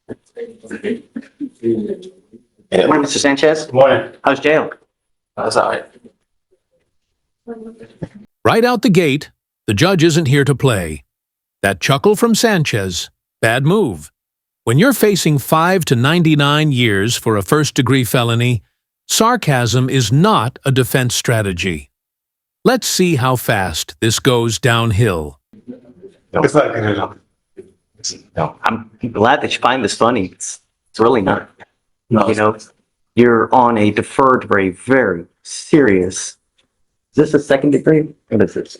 Good morning, Mr. Sanchez. Good morning. How's jail? That's all right. Right out the gate, the judge isn't here to play. That chuckle from Sanchez, bad move. When you're facing 5 to 99 years for a first-degree felony, sarcasm is not a defense strategy. Let's see how fast this goes downhill. It's not good enough. No, I'm glad that you find this funny. It's really not. You know, you're on a deferred for a very serious. Is this a second degree? What is this?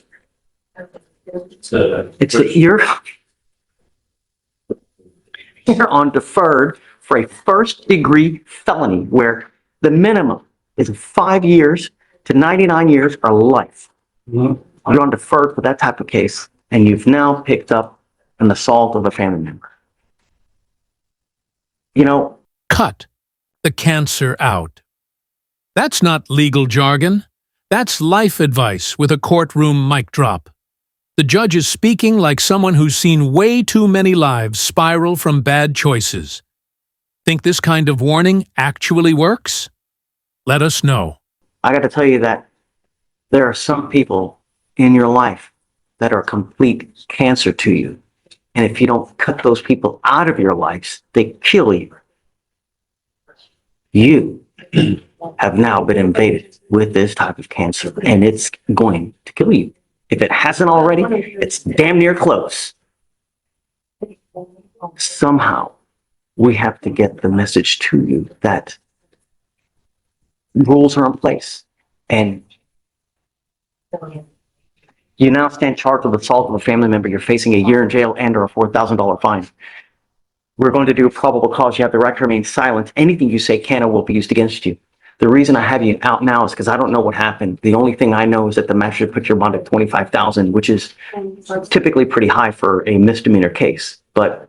You're on deferred for a first degree felony where the minimum is 5 years to 99 years or life. You're on deferred for that type of case, and you've now picked up an assault of a family member. You know, Cut the cancer out. That's not legal jargon. That's life advice with a courtroom mic drop. The judge is speaking like someone who's seen way too many lives spiral from bad choices. Think this kind of warning actually works? Let us know. I got to tell you that there are some people in your life that are complete cancer to you. And if you don't cut those people out of your lives, they kill you. You have now been invaded with this type of cancer, and it's going to kill you. If it hasn't already, it's damn near close. Somehow, we have to get the message to you that rules are in place, and you now stand charged with assault of a family member. You're facing a year in jail and or a $4,000 fine. We're going to do a probable cause. You have the right to remain silent. Anything you say can or will be used against you. The reason I have you out now is because I don't know what happened. The only thing I know is that the magistrate put your bond at $25,000, which is typically pretty high for a misdemeanor case. But,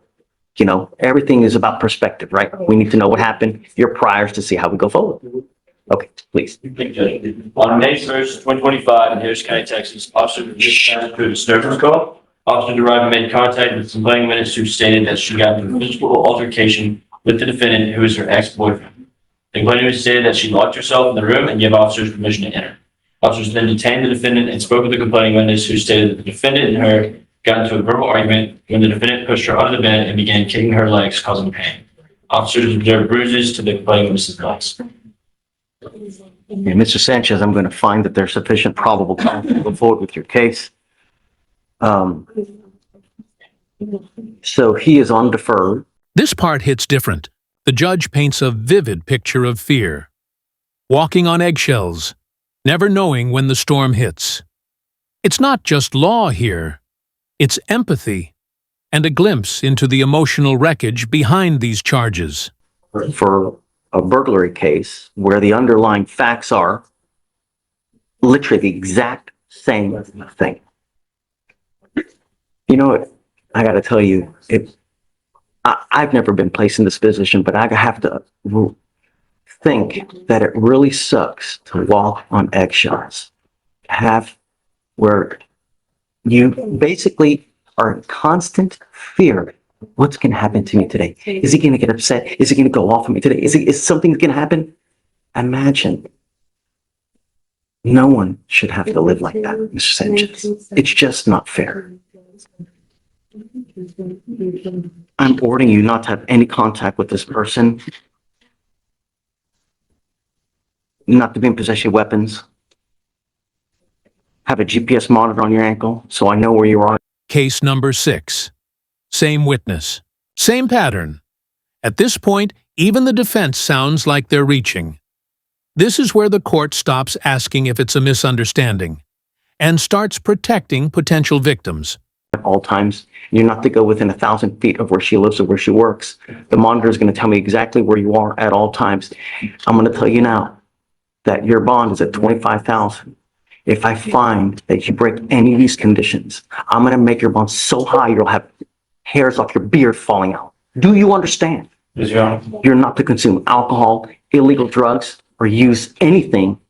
you know, everything is about perspective, right? We need to know what happened, your priors, to see how we go forward. Okay, please. Thank you, Judge. On May 1st, 2025, in Harris County, Texas, Officer dispatched to a disturbance call. Officer derived made contact with some complaining witness who stated that she got into a physical altercation with the defendant, who is her ex-boyfriend. The complainant stated that she locked herself in the room and gave officers permission to enter. Officers then detained the defendant and spoke with the complaining witness, who stated that the defendant and her got into a verbal argument when the defendant pushed her under the bed and began kicking her legs, causing pain. Officers observed bruises to the complaining witness's legs. Yeah, Mr. Sanchez, I'm going to find that there's sufficient probable cause to go forward with your case. So he is on deferred. This part hits different. The judge paints a vivid picture of fear. Walking on eggshells, never knowing when the storm hits. It's not just law here. It's empathy and a glimpse into the emotional wreckage behind these charges. For a burglary case where the underlying facts are literally the exact same thing. You know what? I got to tell you, I've never been placed in this position, but I have to think that it really sucks to walk on eggshells. Have where you basically are in constant fear. What's going to happen to me today? Is he going to get upset? Is he going to go off on me today? Is something going to happen? Imagine. No one should have to live like that, Mr. Sanchez. It's just not fair. I'm ordering you not to have any contact with this person, not to be in possession of weapons, have a GPS monitor on your ankle so I know where you are. Case number 6. Same witness. Same pattern. At this point, even the defense sounds like they're reaching. This is where the court stops asking if it's a misunderstanding and starts protecting potential victims. At all times, you're not to go within 1,000 feet of where she lives or where she works. The monitor is going to tell me exactly where you are at all times. I'm going to tell you now that your bond is at $25,000. If I find that you break any of these conditions, I'm going to make your bond so high you'll have hairs off your beard falling out. Do you understand? Yes, Your Honor. You're not to consume alcohol, illegal drugs, or use anything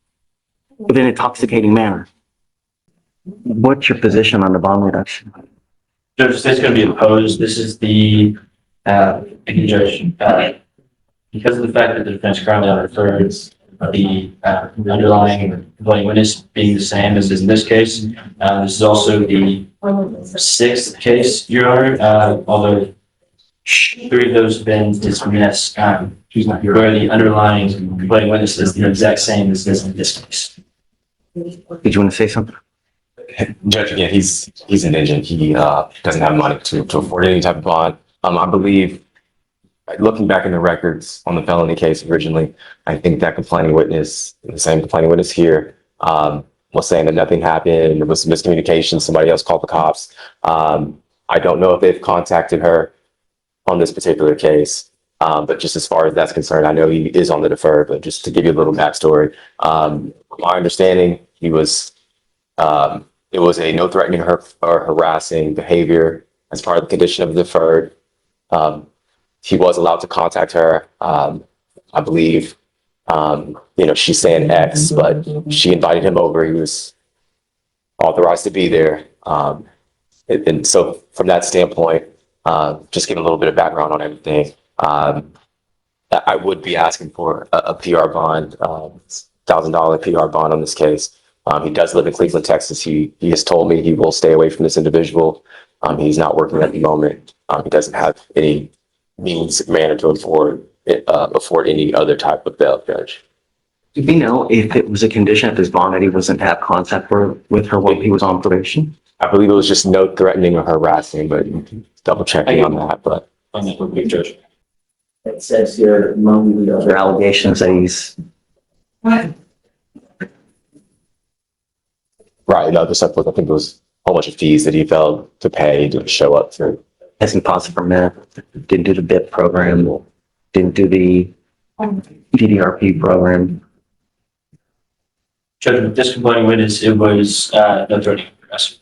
in an intoxicating manner. What's your position on the bond reduction? Judge, the state's going to be opposed. This is the Thank you, Judge. Because of the fact that the defense currently refers the underlying complaining witness being the same as in this case, this is also the sixth case, Your Honor, although three of those have been dismissed, where the underlying complaining witness is the exact same as this in this case. Did you want to say something? Judge, again, he's indigent. He doesn't have money to afford any type of bond. I believe, looking back in the records on the felony case originally, I think that complaining witness, the same complaining witness here, was saying that nothing happened. There was miscommunication. Somebody else called the cops. I don't know if they've contacted her on this particular case, but just as far as that's concerned, I know he is on the defer. But just to give you a little backstory, my understanding, he was. It was a no threatening or harassing behavior as part of the condition of the deferred. He was allowed to contact her. I believe, she's saying X, but she invited him over. He was authorized to be there. And so from that standpoint, just giving a little bit of background on everything, I would be asking for a PR bond, $1,000 PR bond on this case. He does live in Cleveland, Texas. He has told me he will stay away from this individual. He's not working at the moment. He doesn't have any means manner to afford any other type of bail, Judge. Do we know if it was a condition of his bond that he wasn't have contact with her while he was on probation? I believe it was just no threatening or harassing, but double checking on that. But On that would be Judge. It says here among the other allegations that he's right, the other stuff was, I think it was a whole bunch of fees that he failed to pay, he didn't show up to. testing positive for meth, didn't do the BIP program, didn't do the DDRP program. Judge, with this complaining witness, it was no threatening or harassing.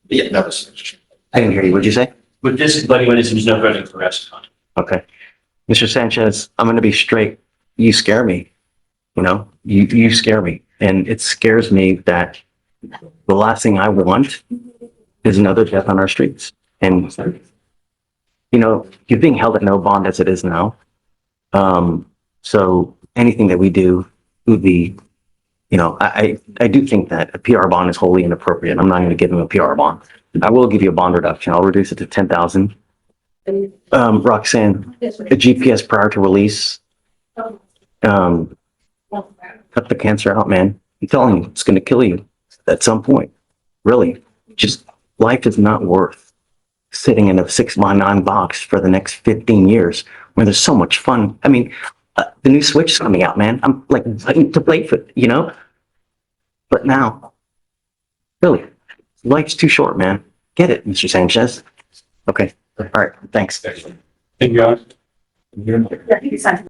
Yeah, that was. I didn't hear you. What'd you say? With this complaining witness, it was no threatening or harassing conduct. Okay. Mr. Sanchez, I'm going to be straight. You scare me. You scare me. And it scares me that the last thing I want is another death on our streets. And, you're being held at no bond as it is now. So anything that we do would be, I do think that a PR bond is wholly inappropriate. I'm not going to give him a PR bond. I will give you a bond reduction. I'll reduce it to 10,000. Roxanne, a GPS prior to release. Cut the cancer out, man. I'm telling you, it's going to kill you at some point. Really. Just life is not worth sitting in a 6x9 box for the next 15 years where there's so much fun. I mean, the new Switch is coming out, man. I'm like to play for, But now, really, life's too short, man. Get it, Mr. Sanchez. Okay. All right. Thanks. Thank you, Your Honor. Yeah, you can sign.